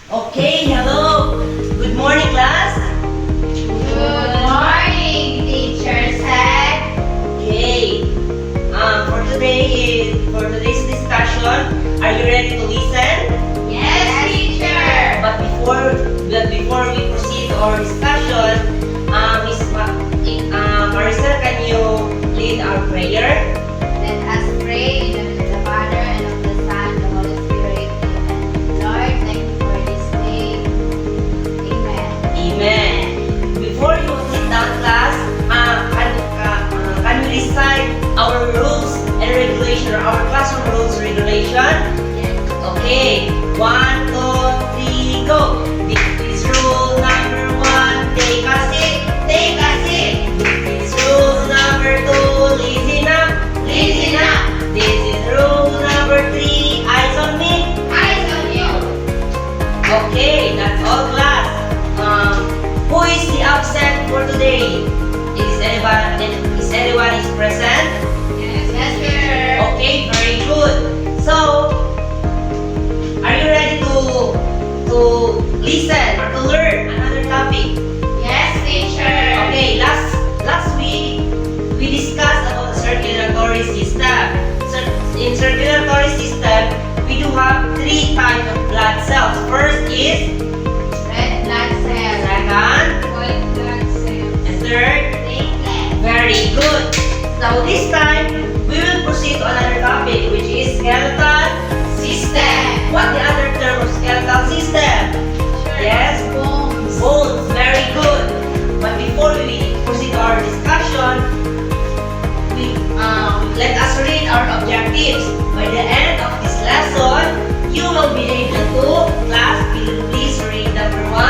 Okay, hello. Good morning, class. Good morning, Teacher Seth. Okay. For today's discussion, are you ready to listen? Yes, teacher. But before we proceed to our discussion, Maricel, can you lead our prayer? Let us pray in the name of the Father and of the Son and the Holy Spirit. Amen. Lord, thank you for this day. Amen. Amen. Before you sit down, class, can we recite our rules and regulation, or our classroom rules and regulation? Yes. Okay, 1, 2, 3, go. This is rule number 1. Take a seat. Take a seat. This is rule number 2. Listen up. Listen up. This is rule number 3. Eyes on me. Eyes on you. Okay, that's all, class. Who is the absent for today? Is anyone is present? Yes, teacher. Okay, very good. So, are you ready to listen or to learn another topic? Yes, teacher. Okay, last week we discussed about the circulatory system. So, in circulatory system, we do have 3 types of blood cells. First is Red blood cells. second, White blood cells. and third. Platelets. Very good. So this time we will proceed to another topic, which is skeletal system. What the other term of skeletal system? Yes. Bones. Bones, very good. But before we proceed to our discussion, let us read our objectives. By the end of this lesson, you will be able to, class, please read number 1.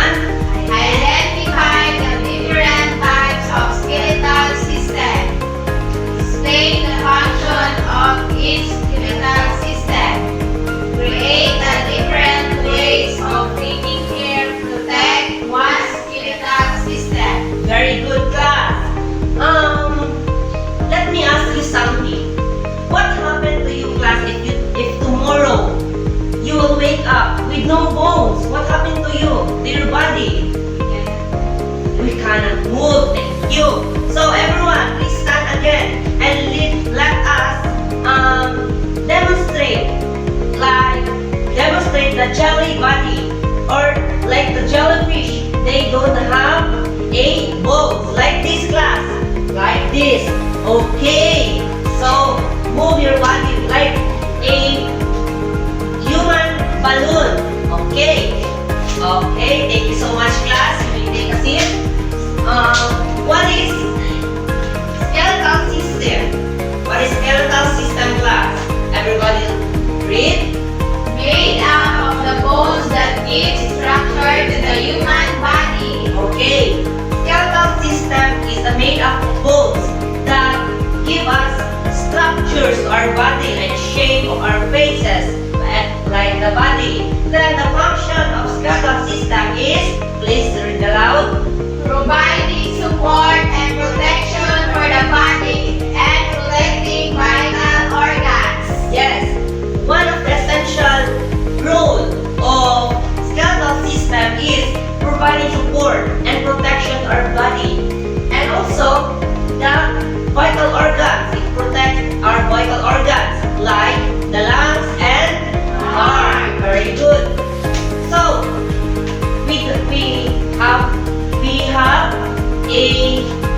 Identify the different types of skeletal system. Explain the function of each skeletal system. Create the different ways of taking care, protect one's skeletal system. Very good, class. Let me ask you something. What happened to you, class, if tomorrow you will wake up with no bones? What happened to you, to your body? We cannot move. Thank you. So everyone, please stand again and let us demonstrate the jelly body, or like the jellyfish. They don't have a bones like this, class, like this. Okay. So move your body like a human balloon. Okay. Okay. Thank you so much, class. You may take a seat. What is skeletal system? What is skeletal system, class? Everybody read. Made up of the bones that give structure to the human body. Okay. Skeletal system is made up of bones that give us structures to our body, like shape of our faces, like the body. Then the function of skeletal system is, please read aloud. Providing support and protection for the body and protecting vital organs. Yes, one of the essential role of skeletal system is providing support and protection to our body, and also the vital organs. It protects our vital organs like the lungs and heart. Very good. So we have a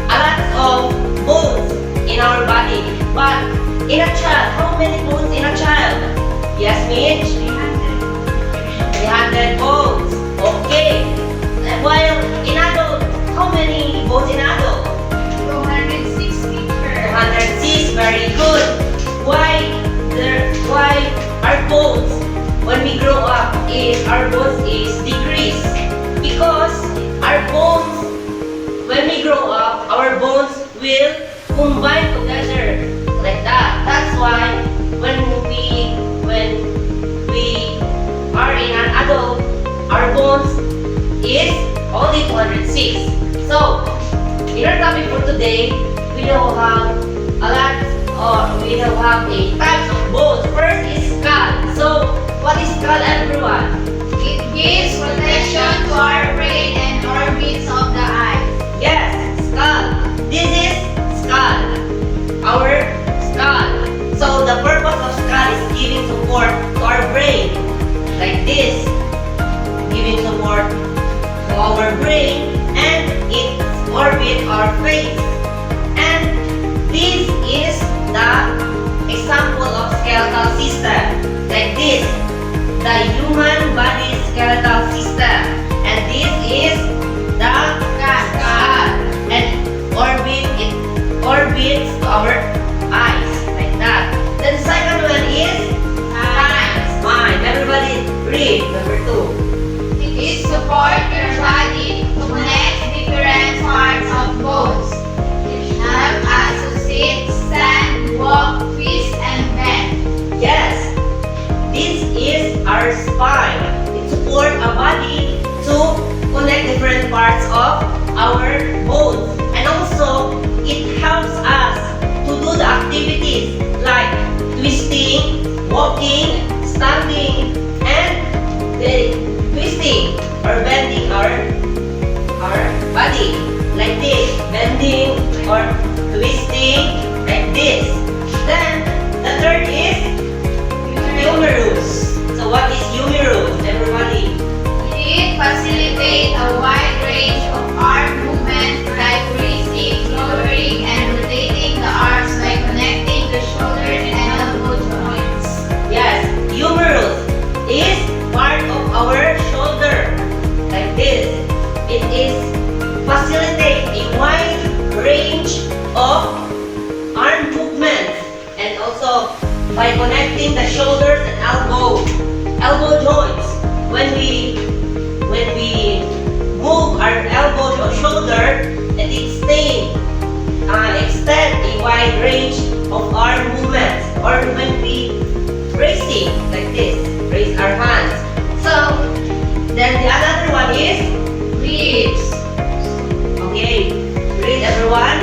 lot of bones in our body, but in a child, how many bones in a child? Yes, Mitch? 300 bones. Okay. While in adult, how many bones in adult? 206 teacher. 206. Very good. Why our bones, when we grow up, our bones is decreased? Because our bones, when we grow up, our bones will combine together like that. That's why when we are in an adult, our bones is only 206. So, in our topic for today, we will have a types of bones. First is skull. So, what is skull, everyone? It gives the human body skeletal system. And this is the skull. And it orbits to our eyes like that. Then the second one is spine. Everybody read number 2. It supports your body to connect different parts of bones. It helps us to sit, stand, walk, twist, and bend. Yes, this is our spine. It supports our body to connect different parts of our bones. And also, it helps us to do the activities like twisting, walking, standing, and the twisting or bending our body like this, bending or twisting like this. Then the third is humerus. So what is humerus, everybody? It facilitates a wide range of arm movements like raising, lowering, and rotating the arms by connecting the shoulders and elbow joints. Yes, humerus is part of our shoulder like this. It is facilitate a wide range of arm movements and also by connecting the shoulders and elbow joints. When we move our elbow or shoulder, and it extend a wide range of arm movements. Or when we raising like this, raise our hands. So then the other one is ribs. Okay, read everyone.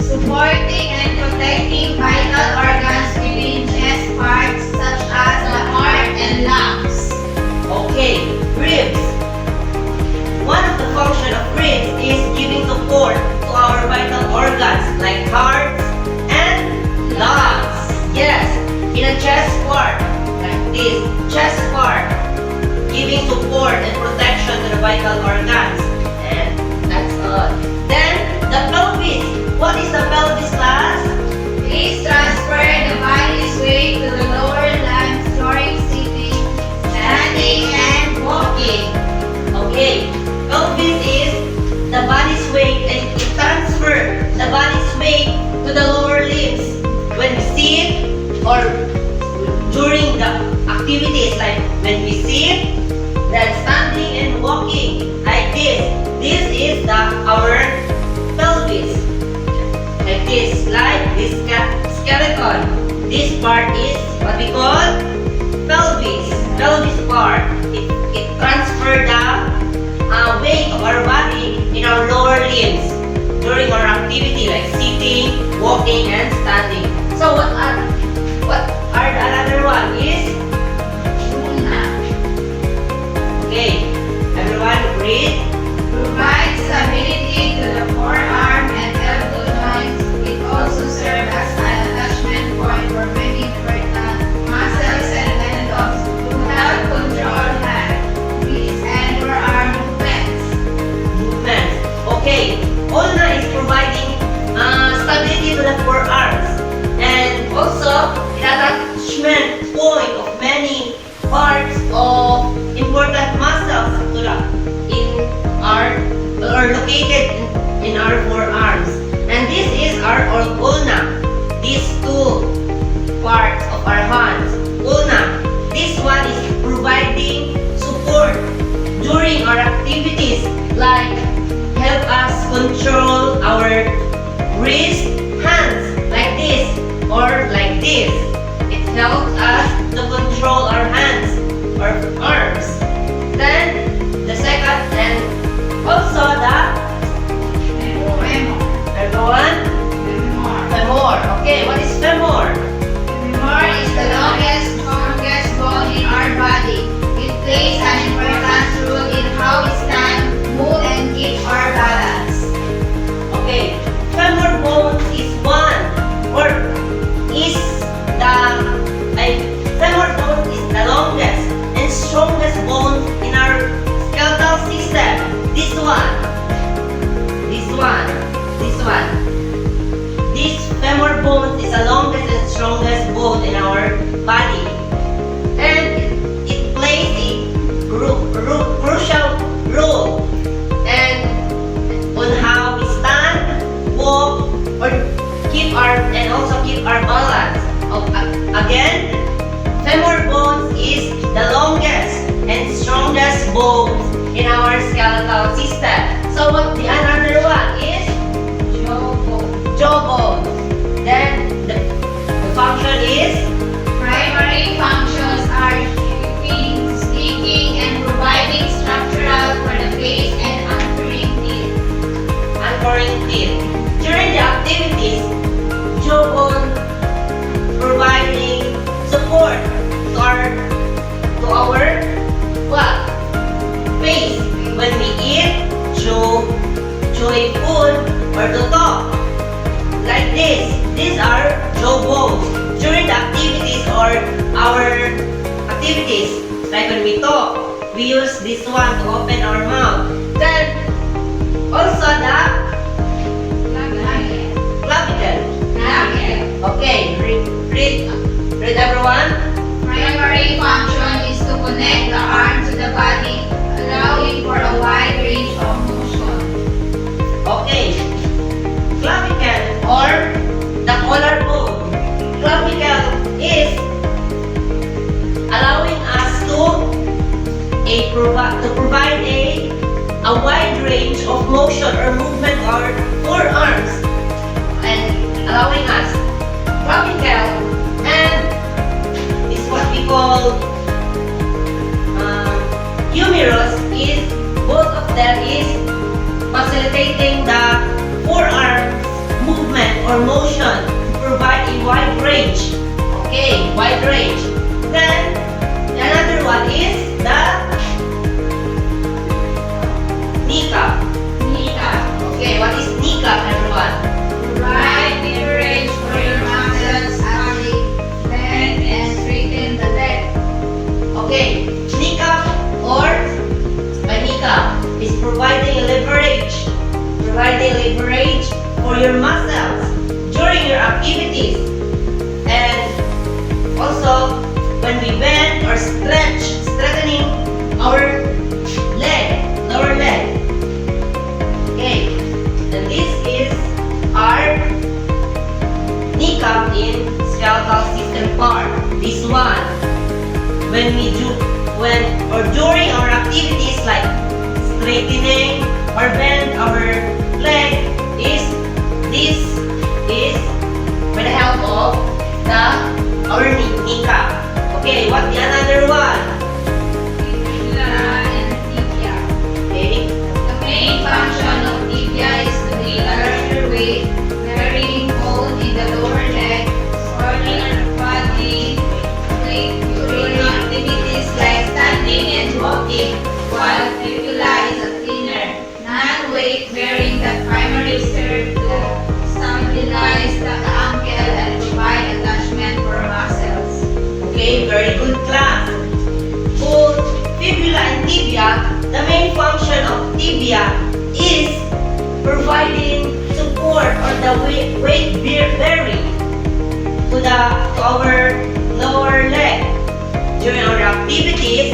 Supporting and protecting vital organs within chest parts such as the heart and lungs. Okay, ribs. One of the function of ribs is giving support to our vital organs like heart and lungs. Yes, in a chest part like this, chest part, giving support and protection to the vital organs. And that's all. Then the pelvis. What is the pelvis, class? Please transfer the body's weight to the lower limbs during sitting, standing, and walking. Okay, pelvis is the body's weight and it transfer the body's weight to the lower limbs when we sit or during the activities like when we sit, then standing and walking like this. This is our pelvis. Like this skeleton. This part is what we call pelvis. Pelvis part. It transfers the weight of our body in our lower limbs during our activity like sitting, walking, and standing. So what are the another one is? Okay, everyone read. Provides stability to the forearm and elbow joints. It also serves as an attachment point for many important muscles and tendons to help control hand, wrist, and forearm movements. Okay, ulna is providing stability to the forearms and also the attachment point of many parts of important muscles located in our forearms. And this is our ulna. These two parts of our hands. Ulna. This one is providing support during our activities like help us control our wrist, hands like this or like this. It helps us to control our hands or arms. Then the second and also the everyone femur. Okay, what is femur? Femur is the longest, strongest bone in our body. It plays an important role in how we stand, move, and keep our balance. Okay, femur bone is femur bone is the longest and strongest bones in our skeletal system. So what the another one is jaw bones. Then the function is Primary functions are shaping, sticking, and providing structural for the face and anchoring teeth. anchoring teeth. During the activities, jawbone providing support to our what? Face. When we eat, chew a food or to talk. Like this. These are jawbones. During the activities or our activities, like when we talk, we use this one to open our mouth. Then also the clavicle. Okay, read everyone. Primary function is to connect the arm to the body, allowing for a wide range of motion. Okay, clavicle or the collarbone. Clavicle is allowing us to provide a wide range of motion or movement or forearms and allowing us clavicle and is what we call humerus is both of them is facilitating the forearms movement or motion to provide a wide range. Okay, wide range. Then another one is the kneecap. Okay, what is kneecap, everyone? Provide leverage for your muscles as they bend and straighten the leg. Okay, kneecap or kneecap is providing leverage for your muscles during your activities, and also when we bend or strengthening our lower leg. Okay, and this is our kneecap in skeletal system part. This one, during our activities like straightening or bend our leg, this is with the help of our kneecap. Okay, what the another one? Fibula and tibia. Okay, The main function of tibia is to be a larger weight, carrying bone in the lower leg, supporting the body weight during activities like standing and walking, while fibula is a thinner, non-weight bearing that primarily serve to stabilize the ankle and provide attachment for muscles. okay, very good class. Both fibula and tibia, the main function of tibia is providing support or the weight bearing to our lower leg. During our activities,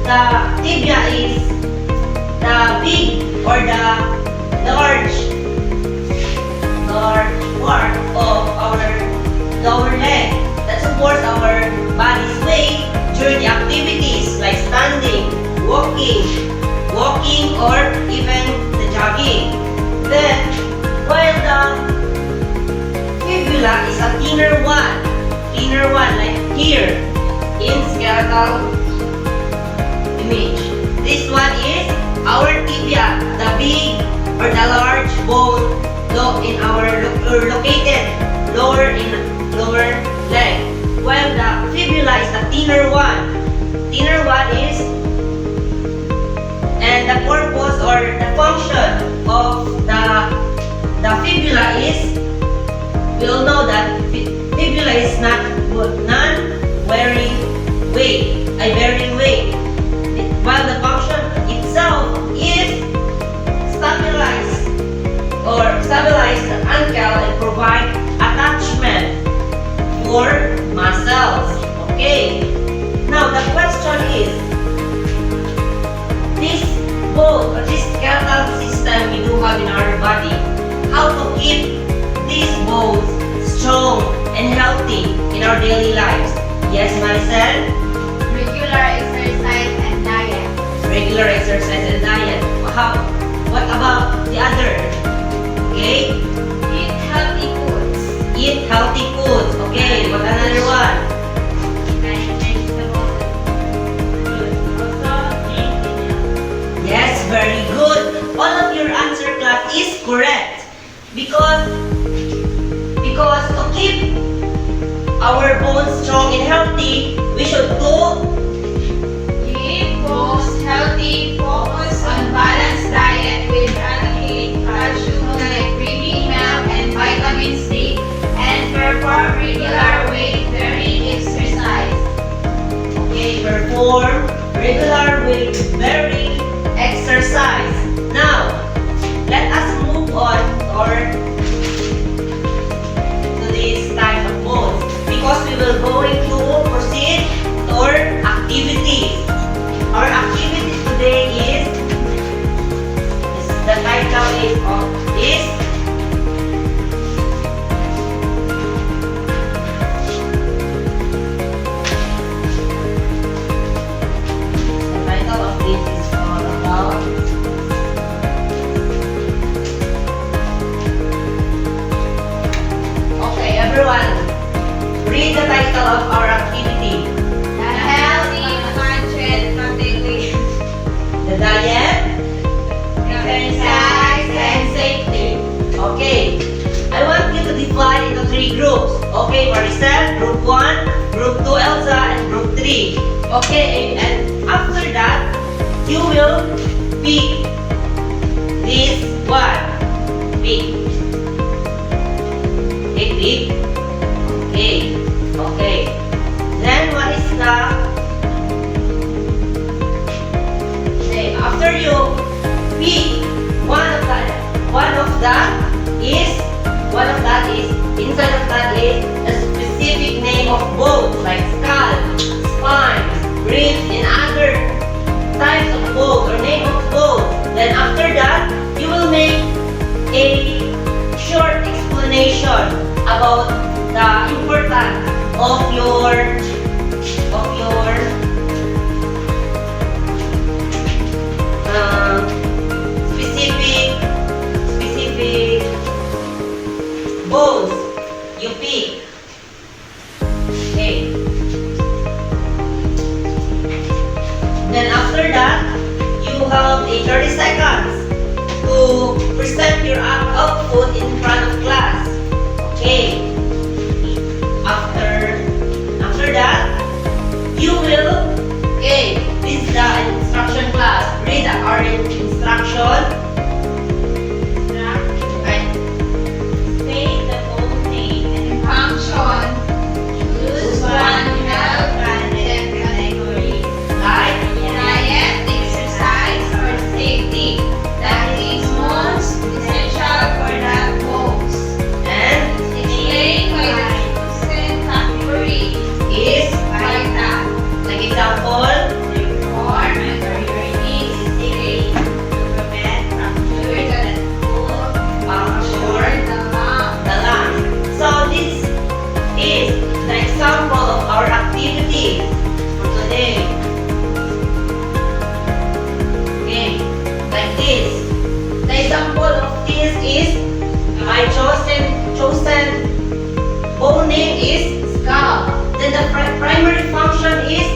the tibia is the big or the large part of our lower leg that supports our body's weight during the activities like standing, walking, or even the jogging. Then, while the fibula is a thinner one like here in skeletal image. This one is our tibia, the big or the large bone located lower leg, while the fibula is the thinner one. Thinner one is, and the purpose or the function of the fibula is, we all know that fibula is bearing weight, while the function itself is stabilize the ankle and provide attachment for muscles. Okay. Now the question is, this bone or this skeletal system we do have in our body, how to keep these bones strong and healthy in our daily lives? Yes, Maricel? Regular exercise healthy foods. Okay, what another one? Yes, very good. All of your answer, class, is correct. Because to keep our bones strong and healthy, we should do Keep bones healthy, focus on balanced diet with adequate calcium like creamy milk and vitamin C, and perform regular weight-bearing exercise. okay, perform regular weight-bearing exercise. Now, let us move on to this type of bones because we will going to proceed to our activities. Our activity today is the title is of this. The title of this is all about okay, everyone, read the title of our activity. The healthy budget category. The diet. Exercise and safety. Okay. I want you to divide into 3 groups. Okay, Maricel, group 1, group 2, Elsa, and group 3. Okay, and after that, you will pick this one. Pick. Okay, pick. Okay. Okay. Then what is the okay, after you pick one of that is inside of that is a specific name of bones like skull, spine, ribs, and other types of bones or name of bones. Then after that, you will make a short explanation about the importance of your specific bones you pick. Okay. Then after that, you have a 30 seconds to present your output in front of class. Okay. After that, you will okay. This is the instruction class. Read our instruction. State the whole name and function. Choose one health budget category. Like Diet, exercise, or safety. That is most essential for that goals. and Explain why the chosen category is vital. like example. Therefore, my priority is delayed to prevent fracture that could puncture the lung. The lung. So this is the example of our activity for today. Okay, like this. The example of this is my chosen bone name is skull. Then the primary function is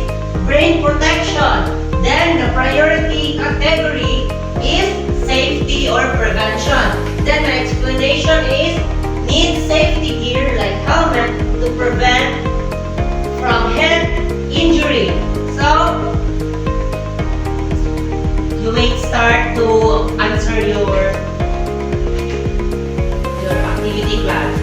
brain protection. Then the priority category is safety or prevention. Then my explanation is need safety gear like helmet to prevent from head injury. So you may start to answer your activity class.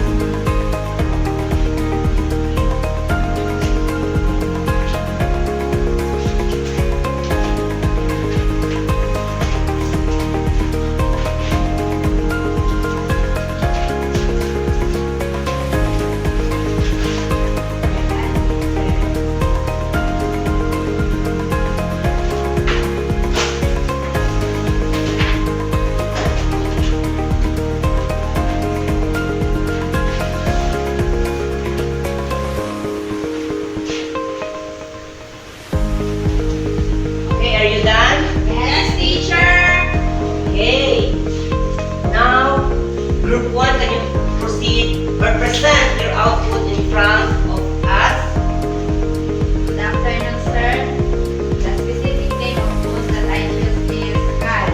Okay, are you done? Yes, teacher. Okay. Now, group 1, can you proceed or present your output in front of us? Good afternoon, sir. The specific name of foods that I choose is skull.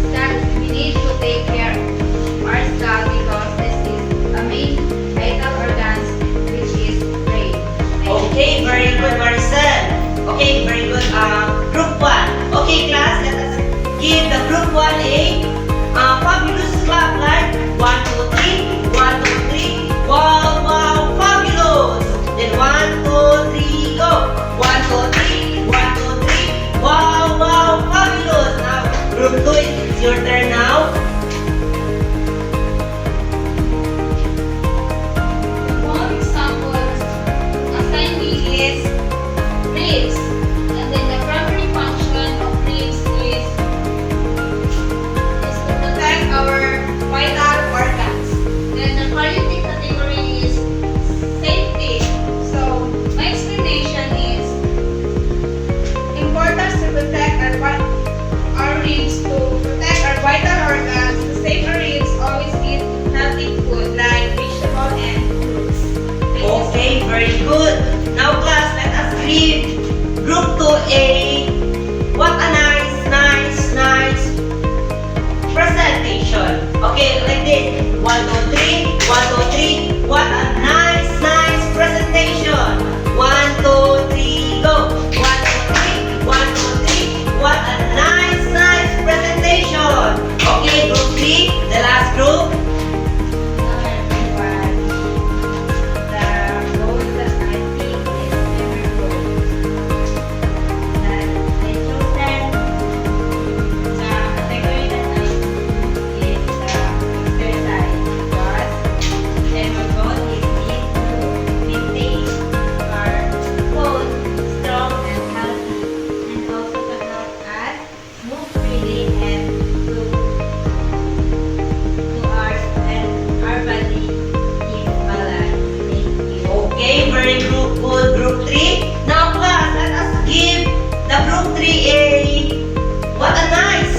Skull, we need to take care of our skull because this is a main vital organ which is brain. Okay, very good, Maricel. Okay, very good. Group 1. Okay, class, let us give the group 1 a fabulous clap like 1, 2, 3, 1, 2, 3. Wow, wow, fabulous. Then 1, 2, 3, go. 1, 2, 3, 1, 2, 3. Wow, wow, fabulous. Now, group 2, it's your turn now. One example assigned me is ribs. And then the primary function of ribs is to protect our vital organs. Then the quality category is safety. So my explanation is importance to protect our ribs, to protect our vital organs. To save our ribs, always eat healthy food like vegetable and fruits. Thank you, sir. Okay, very good. Now, class, let us read group 2A. What a nice presentation. Okay, like this. 1, 2, 3. 1, 2, 3. What a nice presentation. 1, 2, 3, go. 1, 2, 3. 1, 2, 3. What a nice presentation. Okay, group 3, the last group. Okay, very good, group 3. Now, class, let us give the group 3A. What a nice.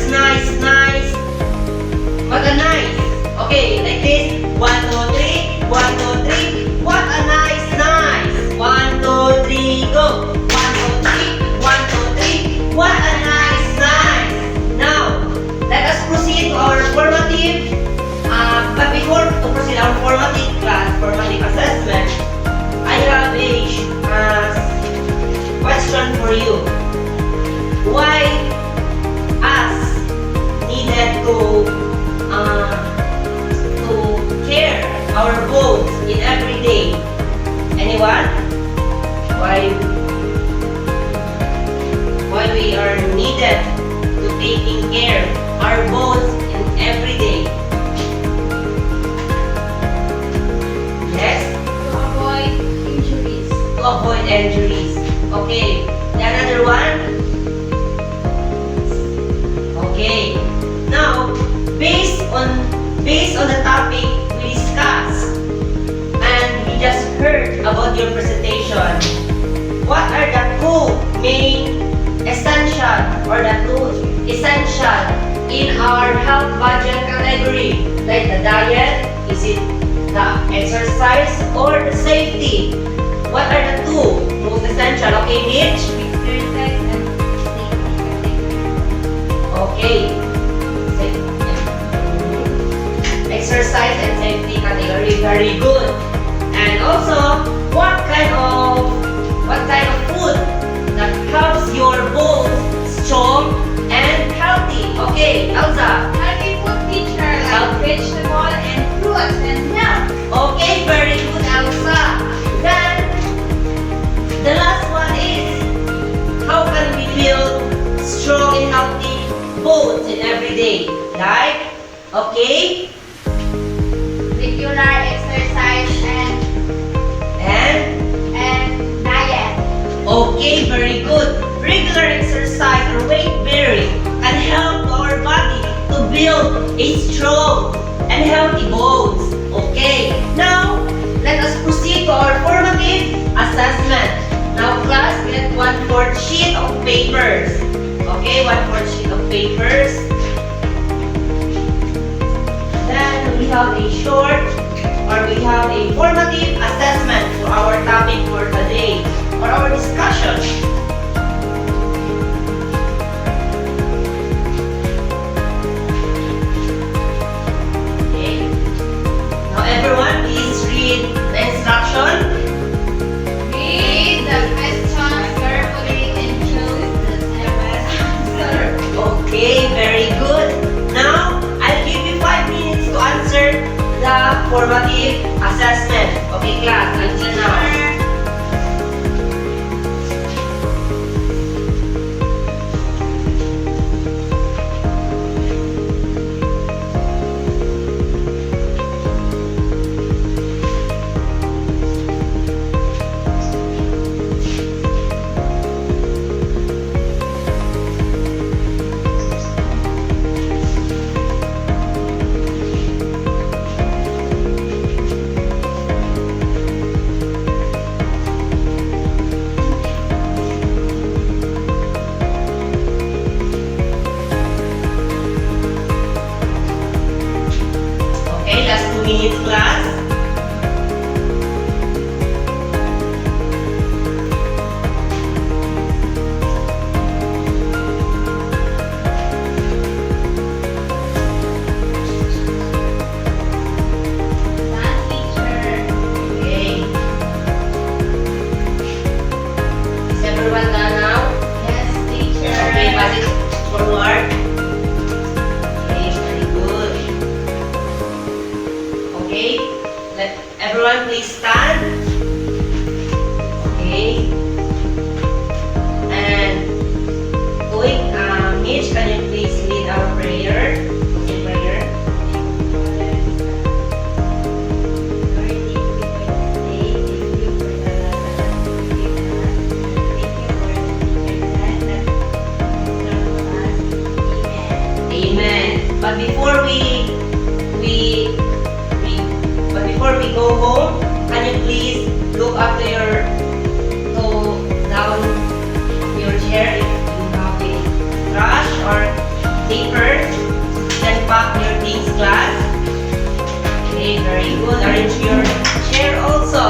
What a nice. Okay, like this. 1, 2, 3. 1, 2, 3. What a nice. 1, 2, 3, go. 1, 2, 3. 1, 2, 3. What a nice. Now, let us proceed to our formative. But before to proceed our formative class, formative assessment, I have a question for you. Why us needed to care our bones in every day? Anyone? Why we are needed to taking care our bones in every day? Yes? To avoid injuries. To avoid injuries. Okay. The another one? Okay. Now, based on the topic we discussed and we just heard about your presentation, what are the two main essential in our health budget category? Like the diet, is it the exercise or the safety? What are the two most essential? Okay, Mitch? Exercise and Okay. Exercise and safety safety. category, very good. And also, what kind of food that helps your bones strong and healthy? Okay, Elsa. Healthy food teacher like vegetable and fruits and milk. Okay, very good, Elsa. Then, the last one is, how can we build strong and healthy bones in every day? Like, okay, Regular exercise and diet. okay, very good. Regular exercise or weight bearing can help our body to build a strong and healthy bones. Okay, now let us proceed to our formative assessment. Now, class, get 1/4 sheet of papers. Okay, 1/4 sheet of papers. Then we have a short or where we have a formative assessment for our topic for today, or our discussion. Okay. Now everyone, please read the instruction. Read the questions carefully and choose the best answer. Okay, very good. Now, I'll give you 5 minutes to answer the formative assessment. Okay, class, until now. Okay, last 2 minutes, class. One teacher. Okay. Is everyone done now? Yes, teacher. Okay, pass it forward. Okay, very good. Okay, let everyone please stand. Okay. And Uy, Mitch, can you please lead our prayer? Okay, prayer. Amen. But before we go home, can you please look up to down your chair if you have a brush or paper, then pack your things, class. Okay, very good. Arrange your chair also.